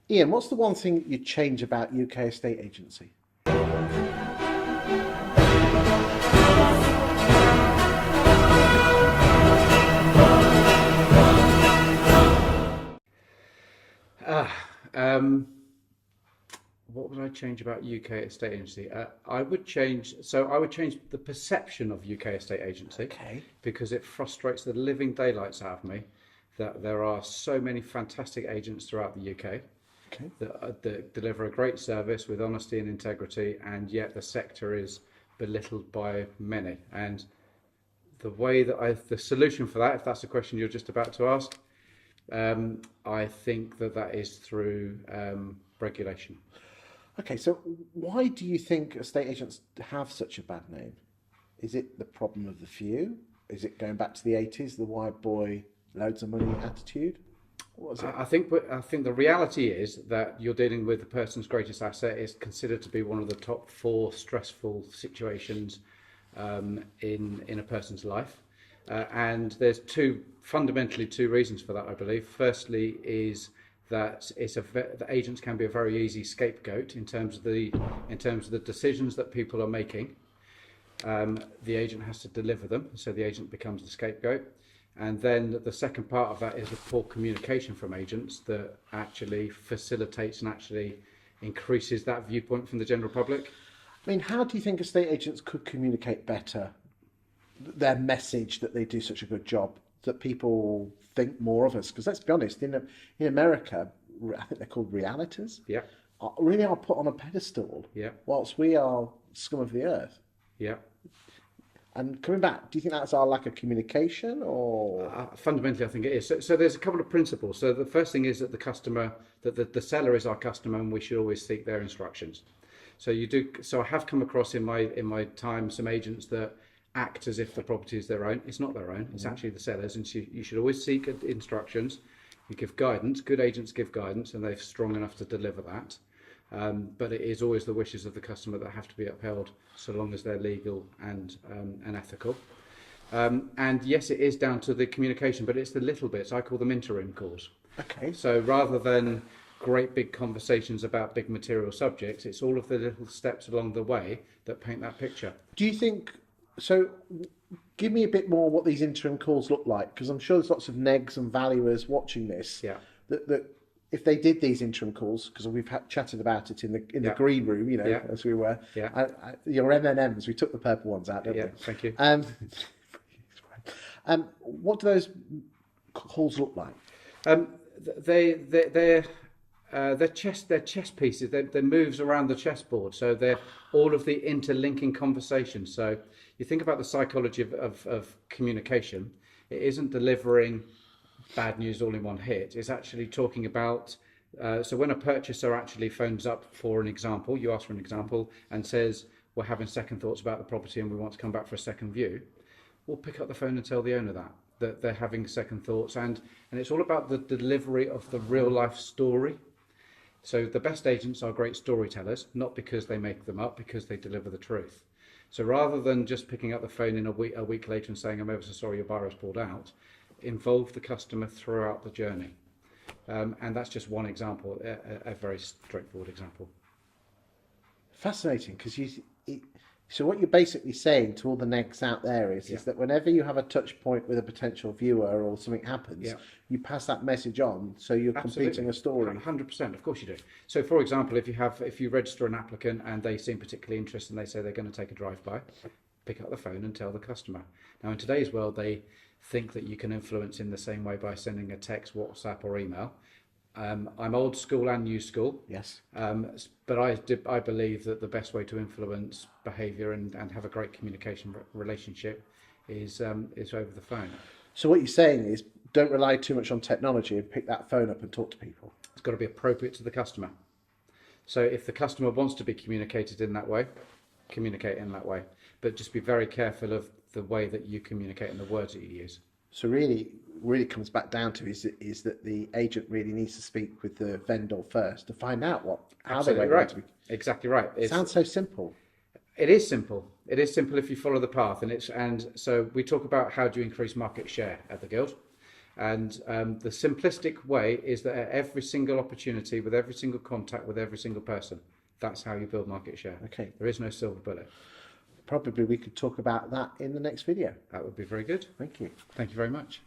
Ian, what's the one thing you'd change about UK estate agency? Ah, um, what would I change about UK estate agency? I would change the perception of UK estate agency Okay. because it frustrates the living daylights out of me that there are so many fantastic agents throughout the UK Okay. that deliver a great service with honesty and integrity, and yet the sector is belittled by many. And the solution for that, if that's the question you're just about to ask, I think that is through regulation. Okay, so why do you think estate agents have such a bad name? Is it the problem of the few? Is it going back to the 80s, the white boy, loads of money attitude? What was it? I think the reality is that you're dealing with the person's greatest asset is considered to be one of the top four stressful situations in a person's life, and there's fundamentally two reasons for that. I believe. Firstly, is that the agents can be a very easy scapegoat in terms of the decisions that people are making. The agent has to deliver them, so the agent becomes the scapegoat. And then the second part of that is the poor communication from agents that actually facilitates and actually increases that viewpoint from the general public. I mean, how do you think estate agents could communicate better their message that they do such a good job that people think more of us? Because let's be honest, in America, I think they're called realtors, Yeah, really are put on a pedestal, yeah, whilst we are scum of the earth. yeah. And coming back, do you think that's our lack of communication or? Fundamentally, I think it is. So there's a couple of principles. So the first thing is that the seller is our customer, and we should always seek their instructions. So you do. So I have come across in my time some agents that act as if the property is their own. It's not their own. It's actually the seller's, and so you should always seek instructions. You give guidance. Good agents give guidance, and they're strong enough to deliver that. But it is always the wishes of the customer that have to be upheld, so long as they're legal and ethical. And yes, it is down to the communication, but it's the little bits. I call them interim calls. Okay. So rather than great big conversations about big material subjects, it's all of the little steps along the way that paint that picture. Do you think so? Give me a bit more what these interim calls look like, because I'm sure there's lots of negs and valuers watching this. Yeah. That if they did these interim calls, because we've chatted about it in the Yeah. green room, Yeah. as we were. Yeah. Your M&Ms, we took the purple ones out, didn't Yeah, we? thank you. What do those calls look like? They're chess pieces. They're moves around the chessboard. So they're all of the interlinking conversations. So you think about the psychology of communication. It isn't delivering bad news all in one hit. It's actually talking about. So when a purchaser actually phones up for an example, you ask for an example and says, "We're having second thoughts about the property and we want to come back for a second view." We'll pick up the phone and tell the owner that they're having second thoughts, and it's all about the delivery of the real life story. So the best agents are great storytellers, not because they make them up, because they deliver the truth. So rather than just picking up the phone in a week later and saying, "I'm ever so sorry, your borrow's pulled out," involve the customer throughout the journey. And that's just one example, a very straightforward example. Fascinating, because so what you're basically saying to all the negs out there is that whenever you have a touch point with a potential viewer or something happens, you pass that message on, so you're completing a story. 100%, of course you do. So for example, if you register an applicant and they seem particularly interested and they say they're going to take a drive-by, pick up the phone and tell the customer. Now in today's world, they think that you can influence in the same way by sending a text, WhatsApp or email. I'm old school and new school. Yes. But I believe that the best way to influence behaviour and have a great communication relationship is over the phone. So what you're saying is don't rely too much on technology and pick that phone up and talk to people. It's got to be appropriate to the customer. So if the customer wants to be communicated in that way, communicate in that way. But just be very careful of the way that you communicate and the words that you use. So really comes back down to is that the agent really needs to speak with the vendor first to find out how they Absolutely want right. to be. Exactly right. It sounds so simple. It is simple. It is simple if you follow the path, and so we talk about how do you increase market share at the Guild, And the simplistic way is that at every single opportunity, with every single contact, with every single person, that's how you build market share. Okay. There is no silver bullet. Probably we could talk about that in the next video. That would be very good. Thank you. Thank you very much.